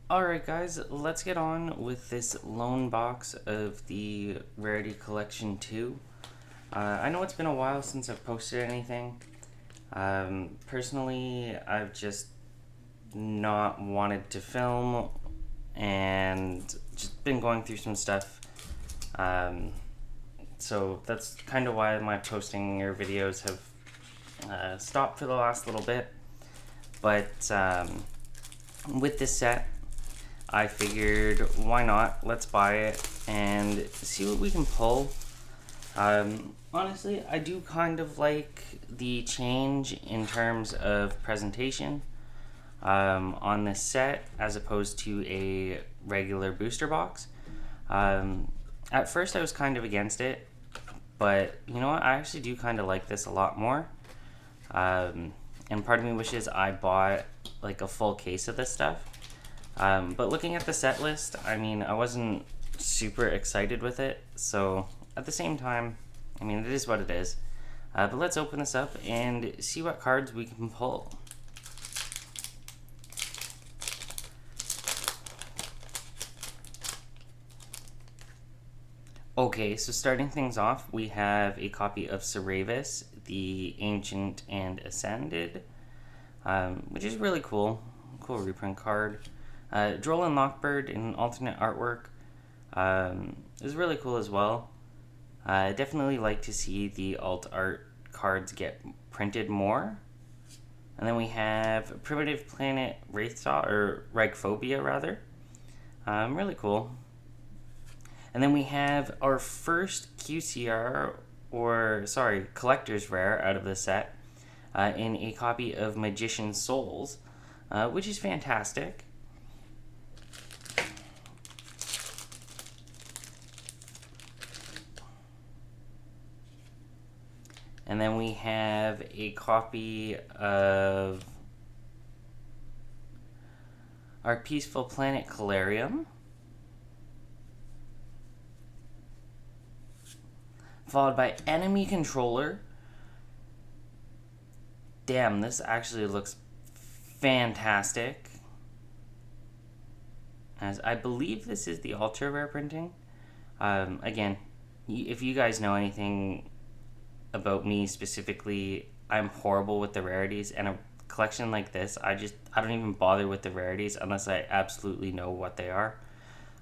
Alright guys, let's get on with this lone box of the Rarity Collection 2. I know it's been a while since I've posted anything. Personally, I've just not wanted to film and just been going through some stuff. Um, so that's kind of why my posting or videos have stopped for the last little bit. But with this set, I figured, why not? Let's buy it and see what we can pull. Honestly, I do kind of like the change in terms of presentation on this set as opposed to a regular booster box. At first, I was kind of against it, but you know what? I actually do kind of like this a lot more. And part of me wishes I bought like a full case of this stuff. But looking at the set list, I mean, I wasn't super excited with it. So at the same time, I mean, it is what it is. But let's open this up and see what cards we can pull. Okay, so starting things off, we have a copy of Ceravis, the Ancient and Ascended, which is really cool. Cool reprint card. Droll and Lockbird in alternate artwork is really cool as well. I definitely like to see the alt art cards get printed more. And then we have Primitive Planet Wraithsaw, or Reichphobia rather. Really cool. And then we have our first QCR, or sorry, Collector's Rare out of the set, in a copy of Magician's Souls, which is fantastic. And then we have a copy of our Peaceful Planet Calarium, followed by Enemy Controller. Damn, this actually looks fantastic. As I believe this is the ultra rare printing. Again, if you guys know anything about me specifically, I'm horrible with the rarities, and a collection like this, I don't even bother with the rarities unless I absolutely know what they are.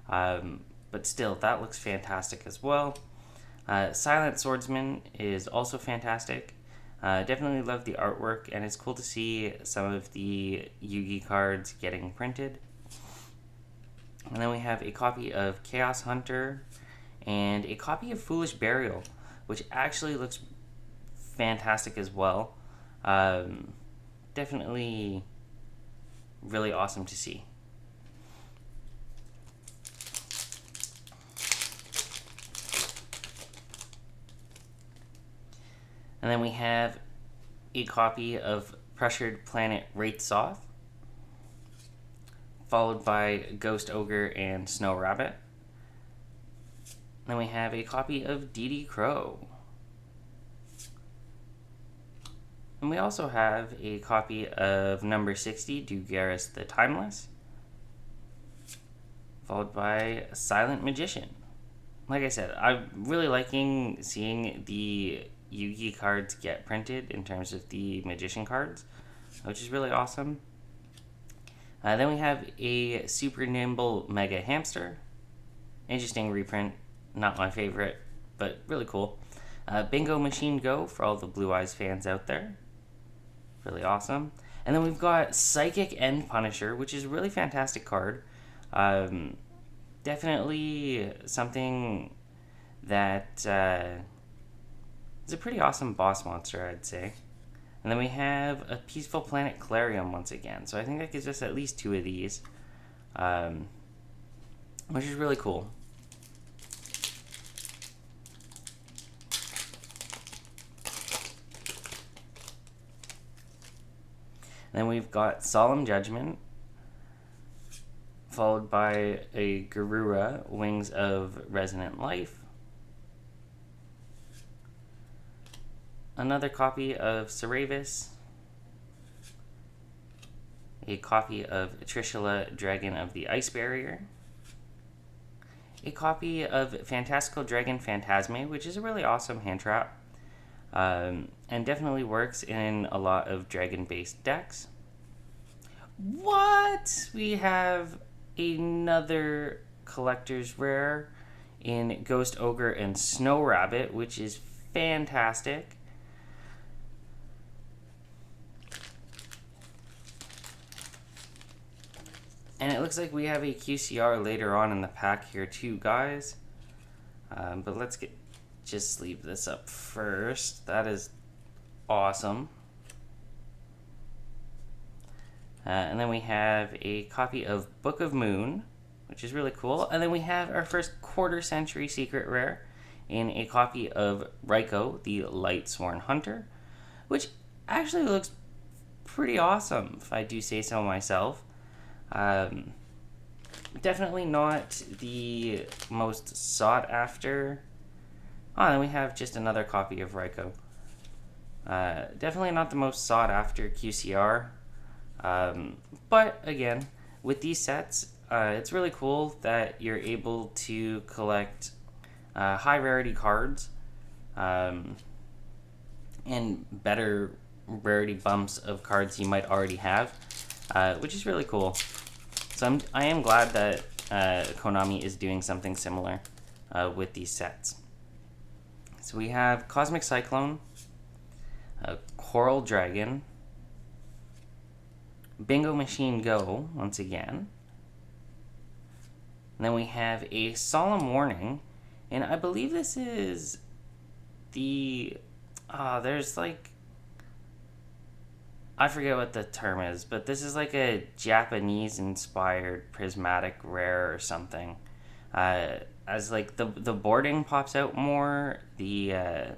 But still, that looks fantastic as well. Silent Swordsman is also fantastic. Definitely love the artwork, and it's cool to see some of the Yugi cards getting printed. And then we have a copy of Chaos Hunter and a copy of Foolish Burial, which actually looks fantastic as well. Definitely really awesome to see. And then we have a copy of Pressured Planet Wraithsaw, followed by Ghost Ogre and Snow Rabbit. Then we have a copy of DD Crow. And we also have a copy of number 60, Dugaris the Timeless, followed by Silent Magician. Like I said, I'm really liking seeing the Yugi cards get printed in terms of the Magician cards, which is really awesome. Then we have a Super Nimble Mega Hamster. Interesting reprint, not my favorite, but really cool. Bingo Machine Go for all the Blue Eyes fans out there. Really awesome. And then we've got Psychic End Punisher, which is a really fantastic card. Definitely something that is a pretty awesome boss monster, I'd say. And then we have a Peaceful Planet Clarium once again. So I think that gives us at least two of these, which is really cool. Then we've got Solemn Judgment, followed by a Garura, Wings of Resonant Life. Another copy of Ceravis. a copy of Trishula, Dragon of the Ice Barrier, a copy of Fantastical Dragon Phantasme, which is a really awesome hand trap, and definitely works in a lot of dragon-based decks. What? We have another collector's rare in Ghost Ogre and Snow Rabbit, which is fantastic. And it looks like we have a QCR later on in the pack here too, guys. But let's just leave this up first. That is awesome. And then we have a copy of Book of Moon, which is really cool. And then we have our first quarter-century secret rare in a copy of Ryko, the Lightsworn Hunter, which actually looks pretty awesome, if I do say so myself. Definitely not the most sought after. Oh, then we have just another copy of Ryko. Definitely not the most sought after QCR. But again, with these sets, it's really cool that you're able to collect high rarity cards and better rarity bumps of cards you might already have, which is really cool. So I am glad that Konami is doing something similar with these sets. So we have Cosmic Cyclone, Coral Dragon, Bingo Machine Go, once again. And then we have a Solemn Warning, and I believe this is the... there's like... I forget what the term is, but this is like a Japanese-inspired prismatic rare or something. As like the boarding pops out more, I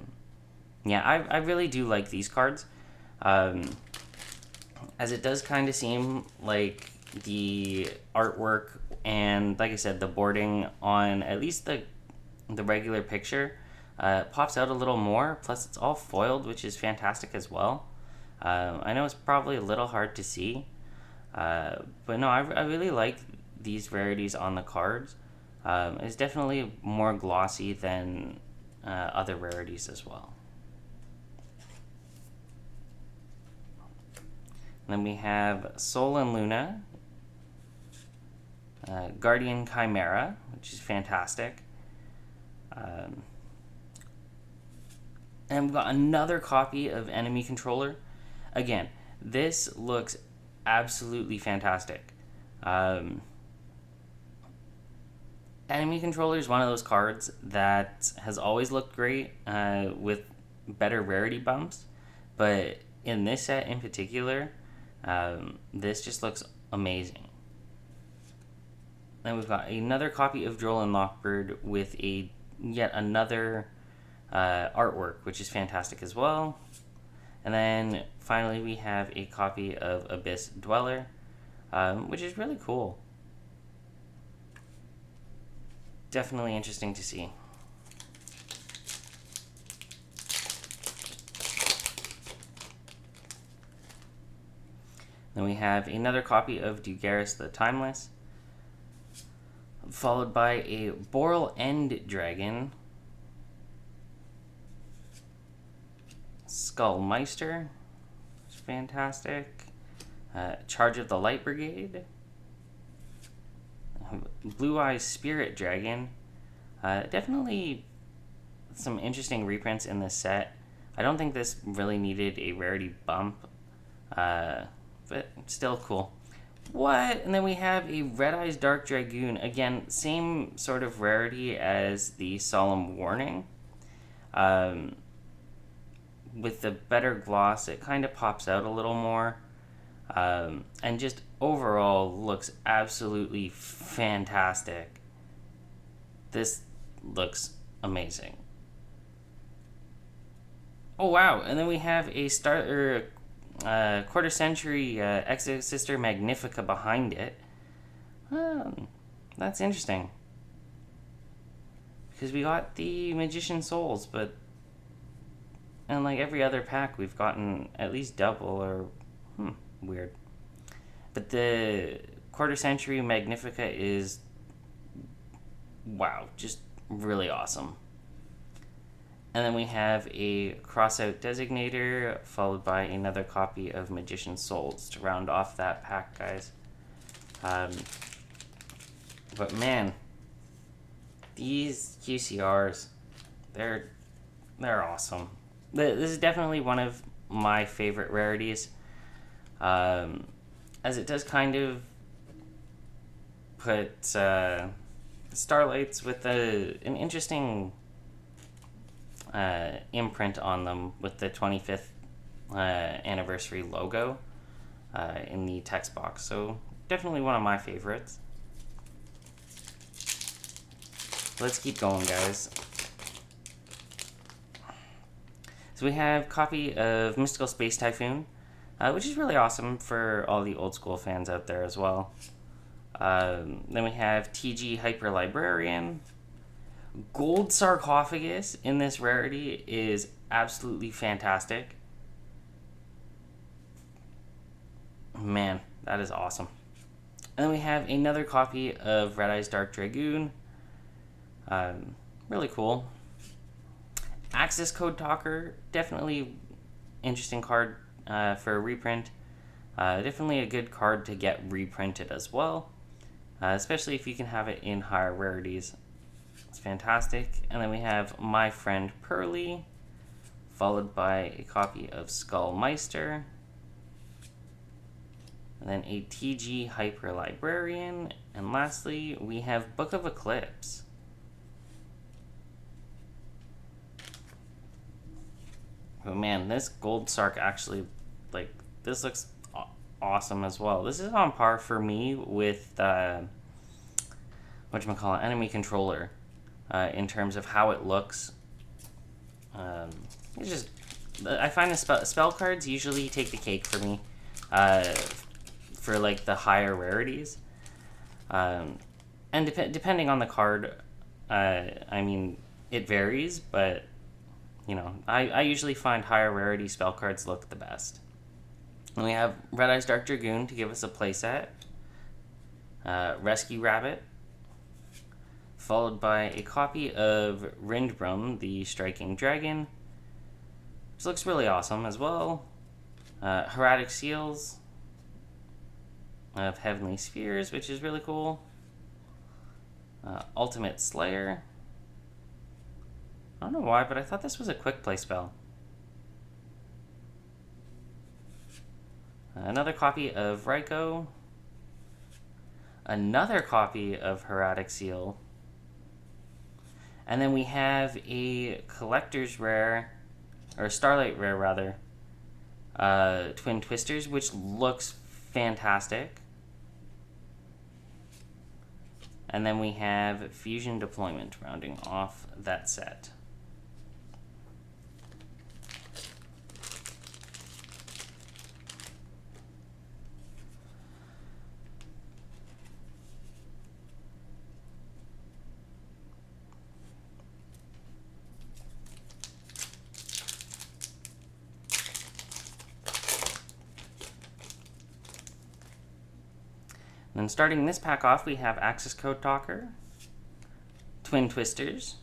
really do like these cards. As it does kind of seem like the artwork and, like I said, the boarding on at least the regular picture pops out a little more. Plus, it's all foiled, which is fantastic as well. I know it's probably a little hard to see, but no, I really like these rarities on the cards. It's definitely more glossy than other rarities as well. Then we have Sol and Luna, Guardian Chimera, which is fantastic. And we've got another copy of Enemy Controller. Again, this looks absolutely fantastic. Enemy Controller is one of those cards that has always looked great with better rarity bumps, but in this set in particular, this just looks amazing. Then we've got another copy of Droll and Lockbird with yet another artwork, which is fantastic as well. And then finally we have a copy of Abyss Dweller, which is really cool. Definitely interesting to see. Then we have another copy of Dugaris the Timeless, followed by a Boral End Dragon, Skullmeister, which is fantastic, Charge of the Light Brigade, Blue Eyes Spirit Dragon. Definitely some interesting reprints in this set. I don't think this really needed a rarity bump, but still cool. What? And then we have a Red Eyes Dark Dragoon. Again, same sort of rarity as the Solemn Warning. With the better gloss, it kind of pops out a little more. And just overall looks absolutely fantastic. This looks amazing. Oh wow, and then we have a quarter century Exo-Sister Magnifica behind it. That's interesting. Because we got the Magician Souls, but like every other pack we've gotten at least double or weird. But the quarter century Magnifica is, wow, just really awesome. And then we have a crossout designator, followed by another copy of Magician's Souls to round off that pack, guys. But man, these QCRs, they're awesome. This is definitely one of my favorite rarities, as it does kind of put Starlights with an interesting imprint on them with the 25th anniversary logo in the text box. So definitely one of my favorites. Let's keep going, guys. So we have copy of Mystical Space Typhoon, which is really awesome for all the old school fans out there as well. Then we have TG Hyper Librarian. Gold Sarcophagus in this rarity is absolutely fantastic. Man, that is awesome. And then we have another copy of Red Eye's Dark Dragoon. Really cool. Access Code Talker, definitely interesting card for a reprint. Definitely a good card to get reprinted as well, especially if you can have it in higher rarities. It's fantastic. And then we have My Friend Pearly, followed by a copy of Skullmeister, and then a TG Hyper Librarian, and lastly we have Book of Eclipse. Oh man, this gold Sark actually, like, this looks awesome as well. This is on par for me with whatchamacallit, Enemy Controller, in terms of how it looks. It's just, I find the spell cards usually take the cake for me, for like the higher rarities. And depending on the card, I mean, it varies, but you know, I usually find higher rarity spell cards look the best. And we have Red Eye's Dark Dragoon to give us a playset. Rescue Rabbit, followed by a copy of Rindbrum, the Striking Dragon, which looks really awesome as well. Hieratic Seals of Heavenly Spheres, which is really cool. Ultimate Slayer. I don't know why, but I thought this was a quick play spell. Another copy of Raikou. Another copy of Hieratic Seal. And then we have a collector's rare, or Starlight rare rather, Twin Twisters, which looks fantastic. And then we have Fusion Deployment rounding off that set. Then starting this pack off, we have Access Code Talker, Twin Twisters,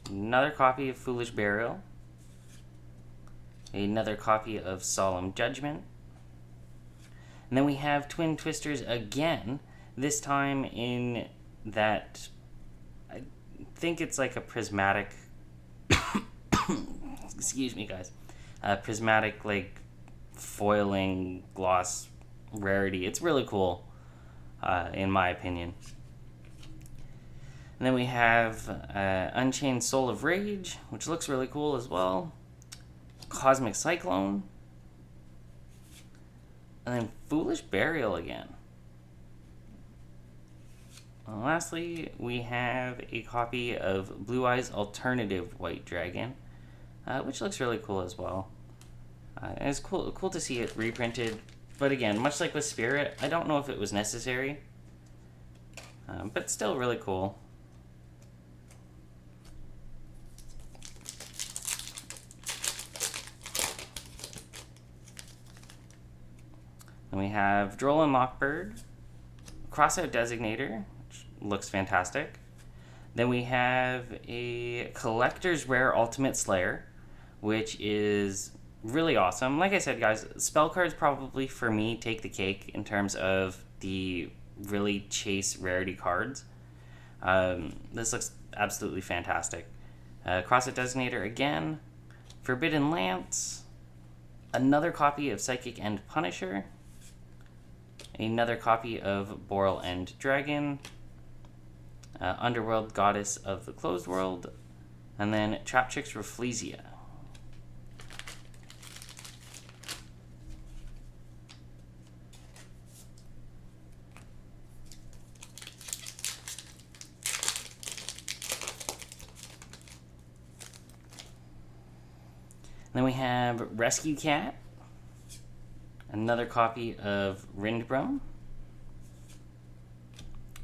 another copy of Foolish Burial, another copy of Solemn Judgment, and then we have Twin Twisters again, this time in that, I think it's like a prismatic, excuse me guys, prismatic like foiling gloss rarity. It's really cool, in my opinion. And then we have Unchained Soul of Rage, which looks really cool as well. Cosmic Cyclone. And then Foolish Burial again. And lastly, we have a copy of Blue Eyes Alternative White Dragon, which looks really cool as well. And it's cool to see it reprinted, but again, much like with Spirit, I don't know if it was necessary, but still really cool. Then we have Droll and Lockbird, Crossout Designator, which looks fantastic. Then we have a Collector's Rare Ultimate Slayer, which is really awesome. Like I said, guys, spell cards probably for me take the cake in terms of the really chase rarity cards. This looks absolutely fantastic. Crossout Designator again, Forbidden Lance, another copy of Psychic End Punisher, another copy of Boral End Dragon, Underworld Goddess of the Closed World, and then Traptrix Rafflesia. Then we have Rescue Cat, another copy of Rindbrum,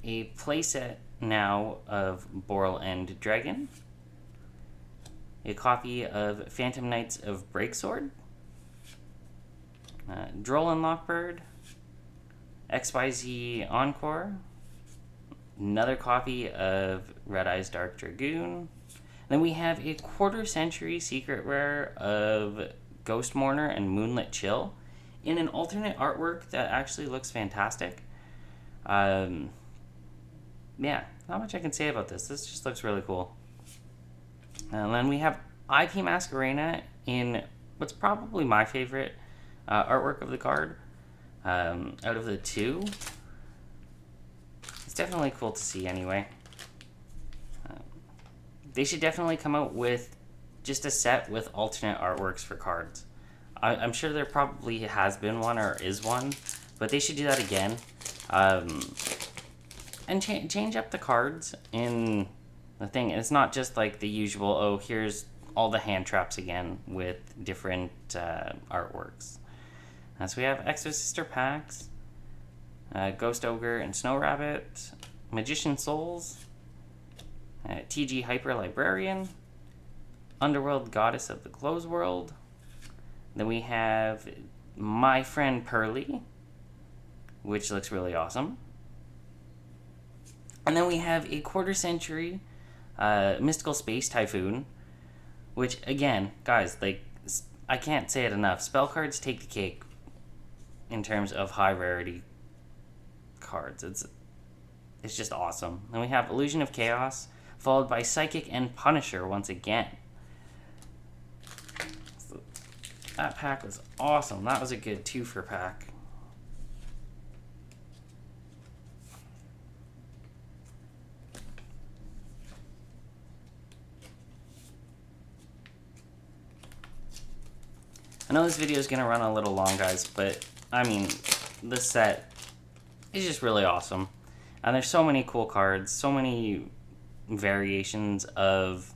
a playset now of Boral End Dragon, a copy of Phantom Knights of Breaksword, Droll and Lockbird, XYZ Encore, another copy of Red Eyes Dark Dragoon. Then we have a quarter-century secret rare of Ghost Mourner and Moonlit Chill in an alternate artwork that actually looks fantastic. Yeah, not much I can say about this. This just looks really cool. And then we have IP Masquerena in what's probably my favorite artwork of the card. Out of the two, it's definitely cool to see anyway. They should definitely come out with just a set with alternate artworks for cards. I'm sure there probably has been one or is one, but they should do that again. And change up the cards in the thing. And it's not just like the usual, oh, here's all the hand traps again with different artworks. So we have Exo Sister Packs, Ghost Ogre and Snow Rabbit, Magician Souls, TG Hyper Librarian, Underworld Goddess of the Closed World. Then we have My Friend Pearly, which looks really awesome. And then we have a quarter-century Mystical Space Typhoon, which, again, guys, like, I can't say it enough. Spell cards take the cake in terms of high rarity cards. It's just awesome. Then we have Illusion of Chaos, followed by Psychic and Punisher once again. So that pack was awesome. That was a good 2-for pack. I know this video is going to run a little long, guys, but, I mean, this set is just really awesome. And there's so many cool cards, so many variations of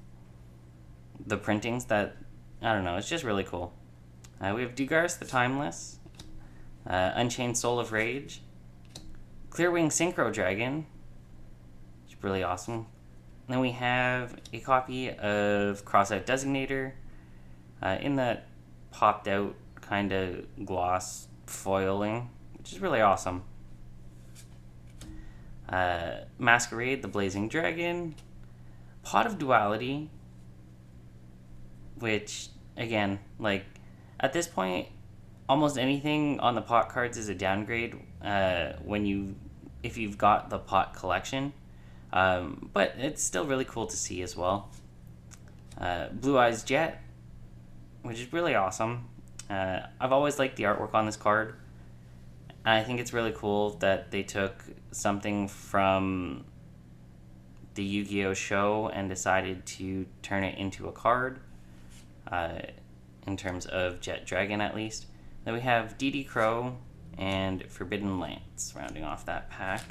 the printings that, I don't know, it's just really cool. We have Dugaris the Timeless, Unchained Soul of Rage, Clearwing Synchro Dragon, which is really awesome. And then we have a copy of Crossout Designator in that popped out kind of gloss foiling, which is really awesome. Masquerade the Blazing Dragon, Pot of Duality, which, again, like, at this point, almost anything on the pot cards is a downgrade if you've got the pot collection, but it's still really cool to see as well. Blue Eyes Jet, which is really awesome. I've always liked the artwork on this card. I think it's really cool that they took something from the Yu-Gi-Oh! Show and decided to turn it into a card, in terms of Jet Dragon at least. Then we have DD Crow and Forbidden Lance rounding off that pack.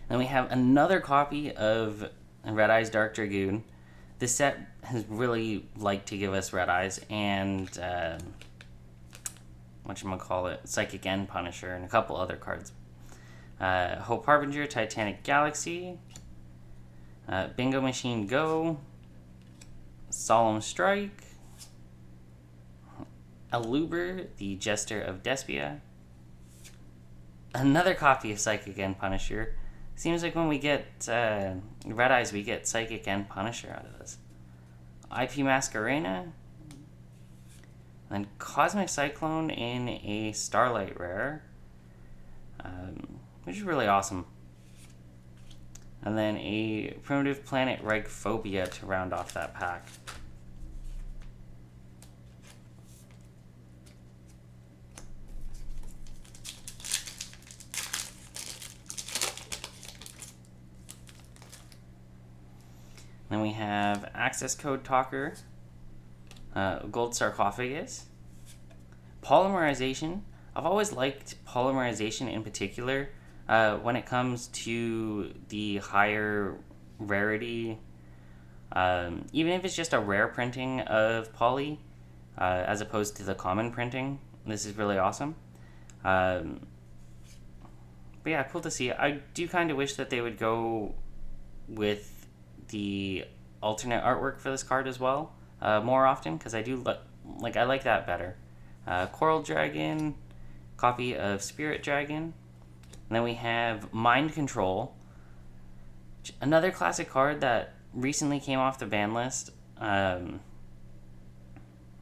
Then we have another copy of Red Eyes Dark Dragoon. This set has really liked to give us Red Eyes and whatchamacallit, Psychic End Punisher and a couple other cards. Hope Harbinger, Titanic Galaxy, Bingo Machine Go, Solemn Strike, Aluber, the Jester of Despia, another copy of Psychic and Punisher. Seems like when we get Red Eyes, we get Psychic and Punisher out of this. IP Masquerena, then Cosmic Cyclone in a Starlight Rare, which is really awesome. And then a Primitive Planet Reichphobia to round off that pack. Then we have Access Code Talker, Gold Sarcophagus, Polymerization. I've always liked Polymerization in particular when it comes to the higher rarity, even if it's just a rare printing of Poly, as opposed to the common printing. This is really awesome. But yeah, cool to see. I do kind of wish that they would go with the alternate artwork for this card as well more often, because I do I like that better. Coral Dragon, copy of Spirit Dragon, and then we have Mind Control, another classic card that recently came off the ban list.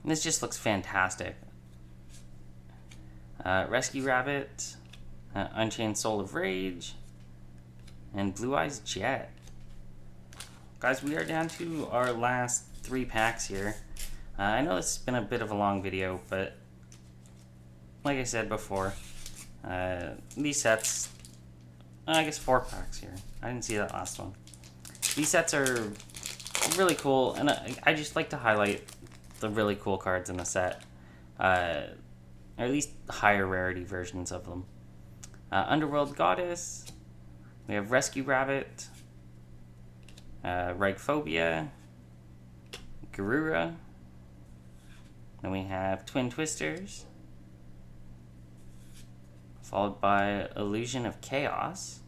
This just looks fantastic. Rescue Rabbit, Unchained Soul of Rage, and Blue Eyes Jet. Guys, we are down to our last 3 packs here. I know this has been a bit of a long video, but like I said before, these sets, I guess 4 packs here. I didn't see that last one. These sets are really cool, and I just like to highlight the really cool cards in the set, or at least higher rarity versions of them. Underworld Goddess, we have Rescue Rabbit, Reichphobia, Garura, then we have Twin Twisters, followed by Illusion of Chaos,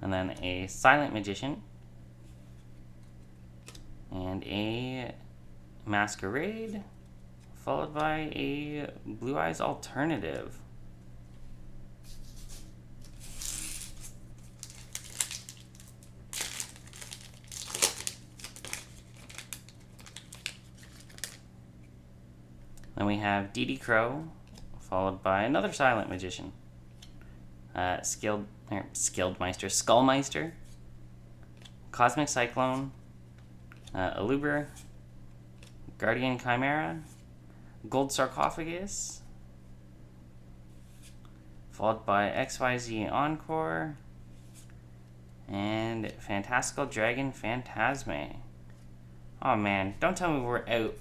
and then a Silent Magician, and a Masquerade, followed by a Blue Eyes Alternative. Then we have Dee Dee Crow, followed by another Silent Magician. Skullmeister, Cosmic Cyclone, Aluber, Guardian Chimera, Gold Sarcophagus, followed by XYZ Encore, and Fantastical Dragon Phantasme. Oh man, don't tell me we're out.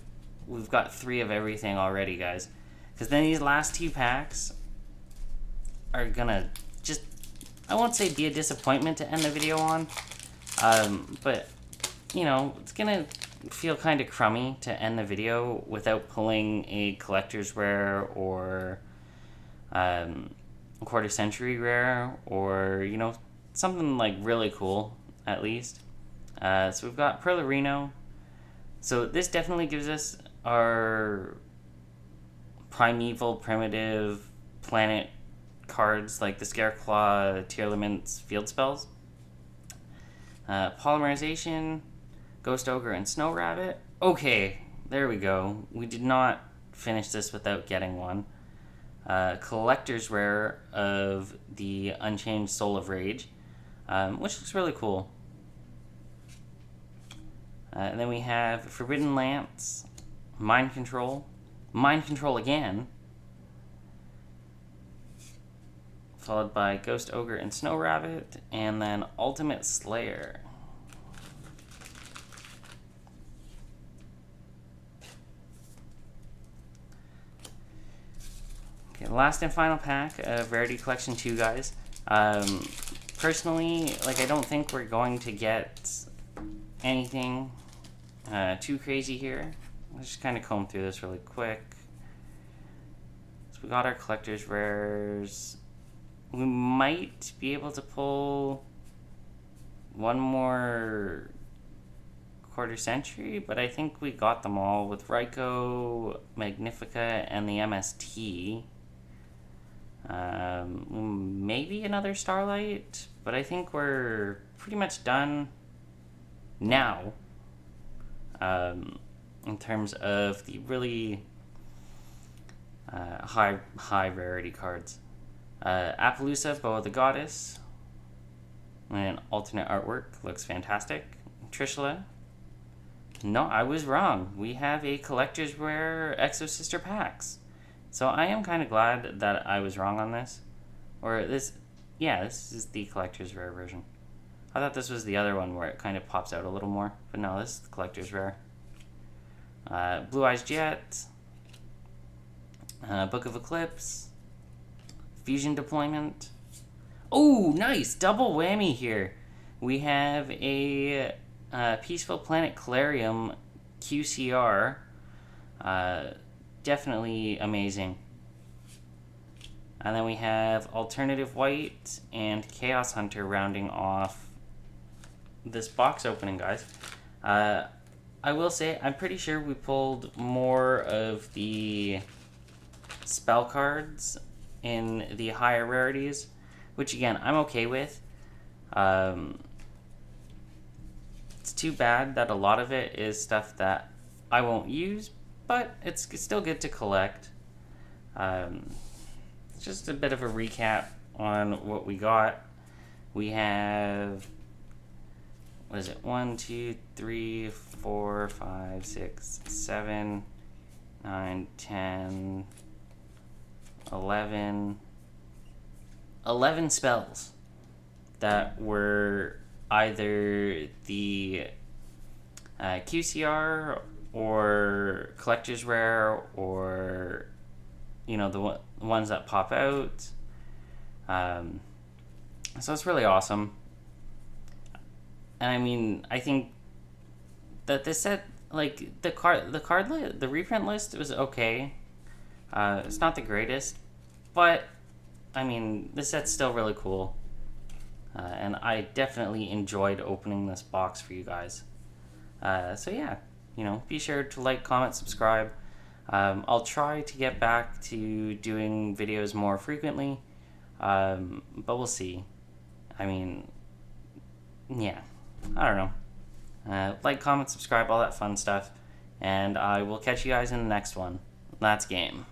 We've got 3 of everything already, guys. Because then these last 2 packs are gonna just, I won't say be a disappointment to end the video on, but, you know, it's gonna feel kind of crummy to end the video without pulling a collector's rare or a quarter century rare or, you know, something like really cool, at least. So we've got Perlerino. So this definitely gives us our primeval, primitive planet cards like the Scareclaw, Tearlaments, Field Spells. Polymerization, Ghost Ogre, and Snow Rabbit. Okay, there we go. We did not finish this without getting one. Collector's Rare of the Unchained Soul of Rage, which looks really cool. And then we have Forbidden Lance, Mind Control again, followed by Ghost Ogre and Snow Rabbit, and then Ultimate Slayer. Okay, last and final pack of Rarity Collection 2, guys. Personally, like, I don't think we're going to get anything too crazy here. Let's just kind of comb through this really quick. So we got our collector's rares. we might be able to pull one more quarter century, but I think we got them all with Ryko, Magnifica, and the MST. Maybe another Starlight, but I think we're pretty much done now, in terms of the really high rarity cards. Appaloosa, Bow of the Goddess, and alternate artwork looks fantastic. Trishula. No, I was wrong. We have a collector's rare Exo Sister packs. So I am kind of glad that I was wrong on this. Or this, yeah, this is the collector's rare version. I thought this was the other one where it kind of pops out a little more. But no, this is the collector's rare. Blue Eyes Jet. Book of Eclipse. Fusion Deployment. Oh, nice! Double whammy here. We have a Peaceful Planet Clarium QCR. Definitely amazing. And then we have Alternative White and Chaos Hunter rounding off this box opening, guys. I will say, I'm pretty sure we pulled more of the spell cards in the higher rarities, which again, I'm okay with. It's too bad that a lot of it is stuff that I won't use, but it's still good to collect. Just a bit of a recap on what we got. We have, what is it? 1, 2, 3, 4, 5, 6, 7, 9, 10, 11 spells that were either the QCR or collector's rare, or the ones that pop out. So it's really awesome. And I mean, I think that this set, like the reprint list was okay. It's not the greatest, but I mean, this set's still really cool. And I definitely enjoyed opening this box for you guys. So yeah, be sure to like, comment, subscribe. I'll try to get back to doing videos more frequently, but we'll see. I mean, yeah, I don't know. Like, comment, subscribe, all that fun stuff, and I will catch you guys in the next one. That's game.